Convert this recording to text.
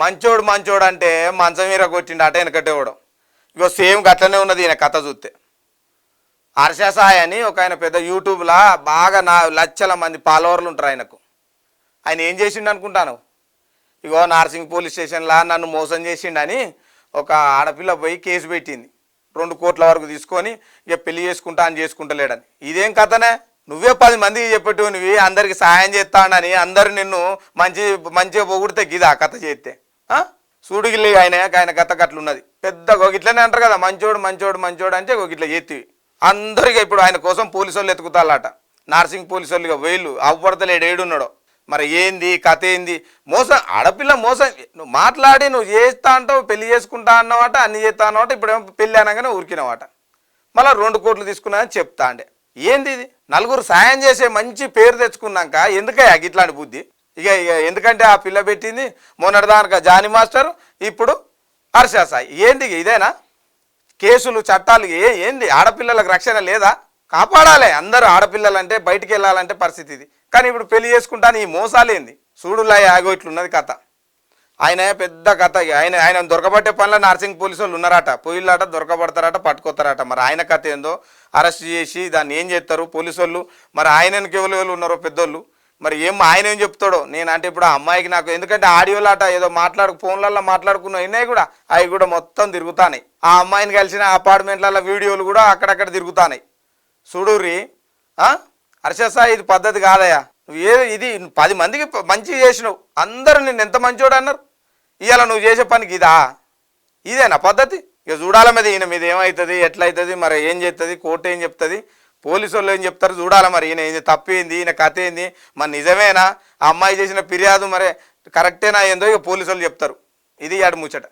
మంచోడు మంచోడు అంటే మంచం మీద కొట్టిండు అట వెనకట్టేవాడు. ఇగో సేమ్ గట్లనే ఉన్నది ఈయన కథ చూస్తే. హర్ష సాయి అని ఒక ఆయన పెద్ద యూట్యూబ్లో బాగా లక్షల మంది ఫాలోవర్లు ఉంటారు ఆయనకు. ఆయన ఏం చేసిండు అనుకుంటాను, ఇగో నార్సింగ్ పోలీస్ స్టేషన్లో నన్ను మోసం చేసిండని ఒక ఆడపిల్ల పోయి కేసు పెట్టింది. 2 కోట్ల వరకు తీసుకొని ఇక పెళ్లి చేసుకుంటా అని చేసుకుంటలేడని. ఇదేం కథనే? నువ్వే 10 మందికి చెప్పేటివి అందరికి సాయం చేస్తాడని అందరు నిన్ను మంచిగా పొగుడితే గిదా కథ చేస్తే చూడుగిల్లి ఆయన కథ కట్లున్నది. పెద్ద గొగిట్లనే అంటారు కదా, మంచోడు మంచోడు మంచోడు అంటే గొగిట్ల చేతివి అందరికీ. ఇప్పుడు ఆయన కోసం పోలీసు వాళ్ళు ఎత్తుకుతాలట, నార్సింగ్ పోలీసు వాళ్ళు వేళ్ళు అవ్వడతలేడు, ఏడున్నాడో మరి. ఏంది కథ ఏంది? మోసం, ఆడపిల్ల మోసం. నువ్వు మాట్లాడి నువ్వు చేస్తా అంటావు, పెళ్లి చేసుకుంటా అన్నమాట, అన్ని చేస్తా అన్నమాట. ఇప్పుడేమో పెళ్ళి అనగానే ఉరికినమాట, మళ్ళీ 2 కోట్లు తీసుకున్నా అని చెప్తా అంటే ఏంది ఇది? నలుగురు సాయం చేసే మంచి పేరు తెచ్చుకున్నాక ఎందుకయ్యా ఇట్లాంటి బుద్ధి? ఇక ఎందుకంటే ఆ పిల్ల పెట్టింది మొన్నటిదానిక జానీ మాస్టర్, ఇప్పుడు హర్ష సాయి. ఏంది ఇదేనా కేసులు చట్టాలు? ఏంది ఆడపిల్లలకు రక్షణ లేదా? కాపాడాలి అందరూ. ఆడపిల్లలంటే బయటికి వెళ్ళాలంటే పరిస్థితి ఇది. కానీ ఇప్పుడు పెళ్లి చేసుకుంటాను ఈ మోసాలేంది? చూడులాయ ఆగో ఇట్లున్నది కథ. ఆయన పెద్ద కథ. ఆయన దొరకబట్టే పనిలో నార్సింగ్ పోలీసు వాళ్ళు ఉన్నారట, పోయిళ్ళట, దొరకబడతారట, పట్టుకొస్తారట. మరి ఆయన కథ ఏందో అరెస్ట్ చేసి దాన్ని ఏం చేస్తారు పోలీసు వాళ్ళు? మరి ఆయనకి ఎవరు ఉన్నారో పెద్దోళ్ళు, మరి ఆయన ఏం చెప్తాడో. నేనంటే ఇప్పుడు ఆ అమ్మాయికి నాకు, ఎందుకంటే ఆడియోలాట ఏదో ఫోన్లలో మాట్లాడుకున్న అయినాయి కూడా, అవి కూడా మొత్తం తిరుగుతాయి. ఆ అమ్మాయిని కలిసిన అపార్ట్మెంట్లలో వీడియోలు కూడా అక్కడక్కడ తిరుగుతాయి. చూడుర్రి హర్ష సాయి, ఇది పద్ధతి కాదయా. నువ్వు ఇది 10 మందికి మంచిగా చేసినావు, అందరూ నిన్ను ఎంత మంచోడు అన్నారు. ఇవాళ నువ్వు చేసే పనికి ఇదేనా పద్ధతి? ఇక చూడాల మీద ఈయన మీద ఏమవుతుంది, ఎట్లయితుంది, మరి ఏం చేస్తుంది, కోర్టు ఏం చెప్తుంది, పోలీసు వాళ్ళు ఏం చెప్తారు చూడాలి. మరి ఈయన ఏం తప్పేంది, ఈయన కథ ఏంది, మరి నిజమేనా ఆ అమ్మాయి చేసిన ఫిర్యాదు మరి కరెక్టేనా ఏందో ఇక పోలీసు వాళ్ళు చెప్తారు. ఇది ఆడు ముచ్చట.